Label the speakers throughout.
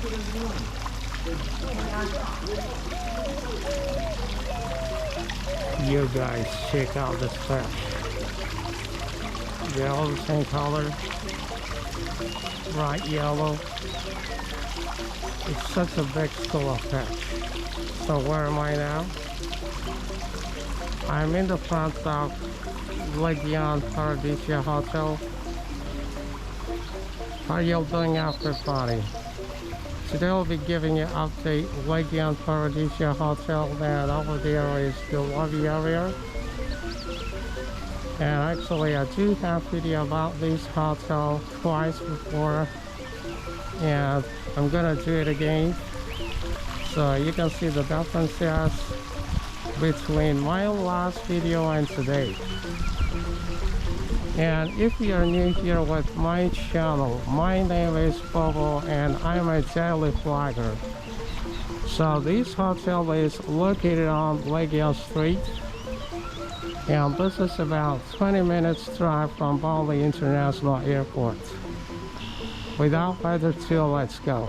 Speaker 1: You guys check out this fish. They're all the same color, bright yellow. It's such a big school of fish. So where am I now? I'm in the front of Legian Paradiso Hotel. How are you doing after party? Today I'll be giving you an update Legian Paradiso Hotel, and over there is the lobby area. And actually I do have video about this hotel twice before, and I'm gonna do it again so you can see the differences between my last video and today. And if you are new here with my channel, my name is Bobo and I'm a daily vlogger. So this hotel is located on Legian Street, and this is about 20 minutes drive from Bali International Airport. Without further ado, let's go.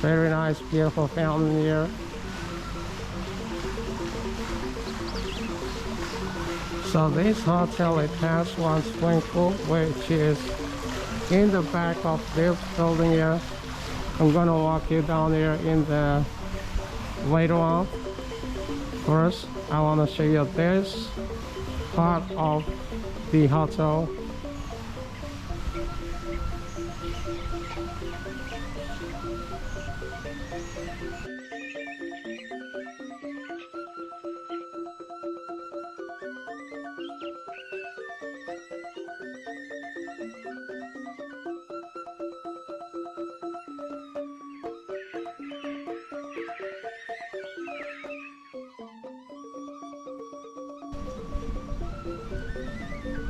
Speaker 1: Very nice, beautiful fountain here. So this hotel, it has one swimming pool, which is in the back of this building here. I'm gonna walk you down here in the later on. First, I want to show you this part of the hotel.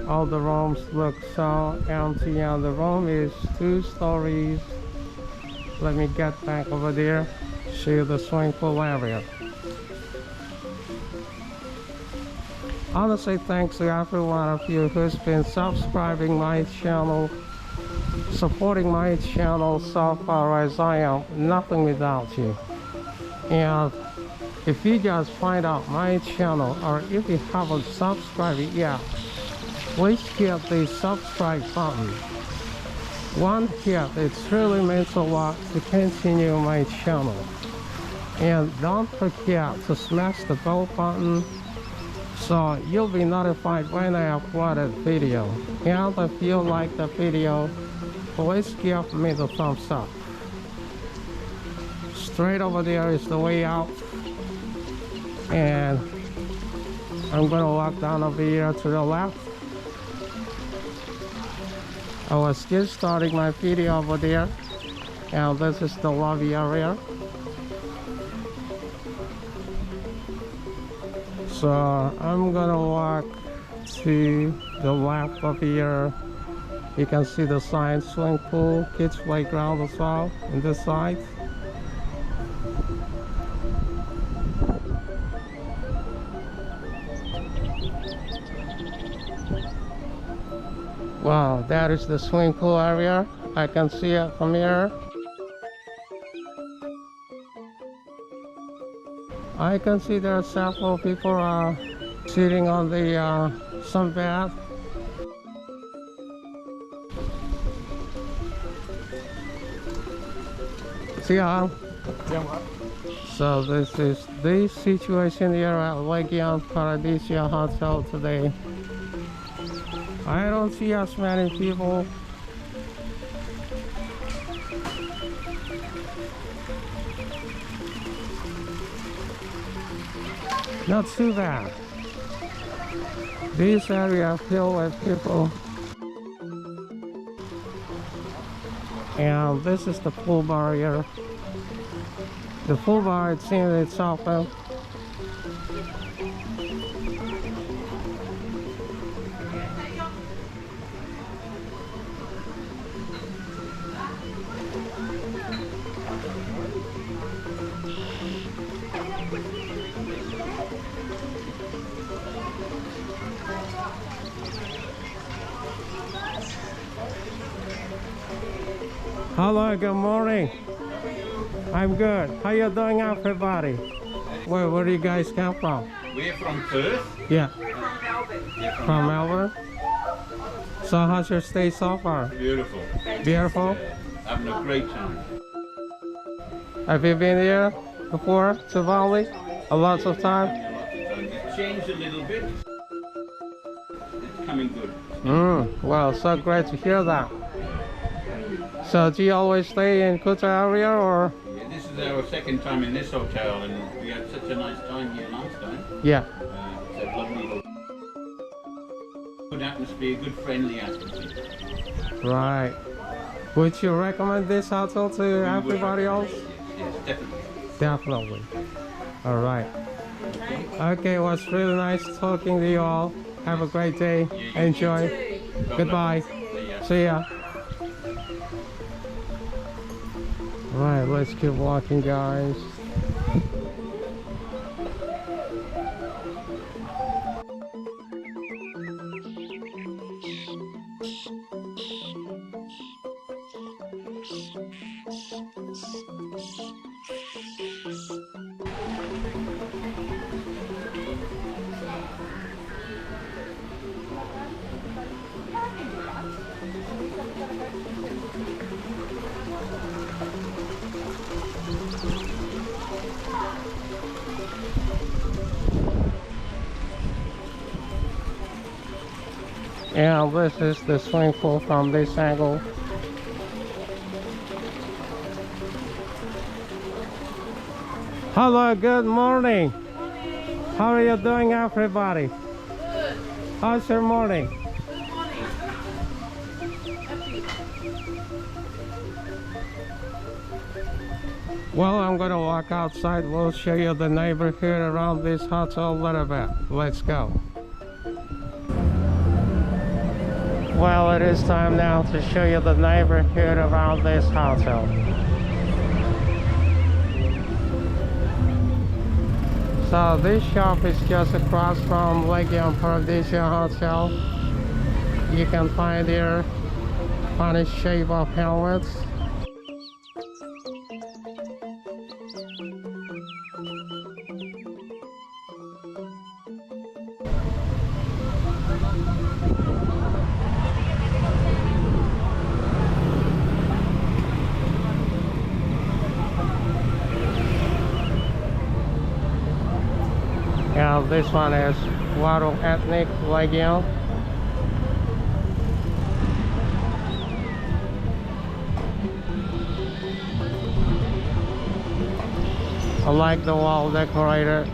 Speaker 1: All the rooms look so empty, and the room is 2 stories. Let me get back over there, show you the swimming pool area. I want to say thanks to every one of you who's been subscribing my channel, supporting my channel so far, as I am nothing without you. And if you just find out my channel, or if you haven't subscribed yet, please hit the subscribe button. One hit, it really means a lot to continue my channel. And don't forget to smash the bell button so you'll be notified when I upload a video. And if you like the video, please give me the thumbs up. Straight over there is the way out, and I'm gonna walk down over here to the left. I was just starting my video over there, and this is the lobby area. So I'm gonna walk to the left of here. You can see the sign, swimming pool, kids playground as well on this side. Wow, that is the swimming pool area. I can see it from here. I can see there are several people sitting on the sunbath. See how? So this is the situation here at Legian Paradiso Hotel today. I don't see as many people. Not too bad. This area filled with people. And this is the pool bar here. The pool bar, it seems it's open. Hello, good morning. I'm good. How you doing, everybody? Where do you guys come from?
Speaker 2: We're from Perth.
Speaker 1: Yeah.
Speaker 2: Yeah,
Speaker 1: From Melbourne? So how's your stay so far?
Speaker 2: Beautiful.
Speaker 1: Beautiful?
Speaker 2: Having a great time.
Speaker 1: Have you been here before to Bali? A lot of time?
Speaker 2: It's changed a little bit. It's coming good.
Speaker 1: Well, so great to hear that. So do you always stay in Kuta area or?
Speaker 2: Yeah, this is our second time in this hotel and we had such a nice time here last time.
Speaker 1: Yeah.
Speaker 2: It's a lovely hotel. Good atmosphere, good friendly atmosphere.
Speaker 1: Right. Would you recommend this hotel to everybody else?
Speaker 2: Yes, definitely.
Speaker 1: Definitely. All right. Okay, it was really nice talking to you all. Have a great day. Enjoy. Goodbye. See ya. Right, let's keep walking, guys. And this is the swimming pool from this angle. Hello, good morning. How are you doing, everybody?
Speaker 3: Good.
Speaker 1: How's your morning?
Speaker 3: Good morning. Happy.
Speaker 1: Well, I'm gonna walk outside. We'll show you the neighborhood around this hotel a little bit. Let's go. Well, it is time now to show you the neighborhood around this hotel. So this shop is just across from Legian Paradiso Hotel. You can find here funny shape of helmets. And this one is Water Ethnic Legion. I like the wall decorator.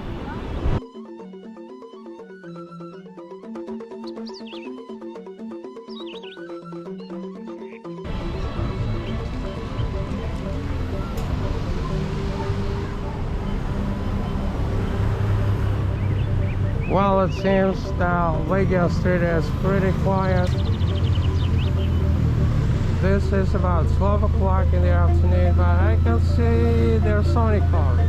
Speaker 1: Well, it seems the Legian Street is pretty quiet. This is about 12 o'clock in the afternoon, but I can see there's so many cars.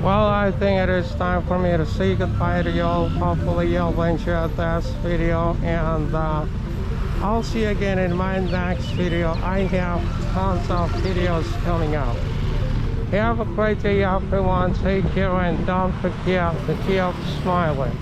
Speaker 1: Well, I think it is time for me to say goodbye to y'all. Hopefully y'all enjoyed this video, and I'll see you again in my next video. I have tons of videos coming out. Have a great day, everyone. Take care, and don't forget to keep smiling.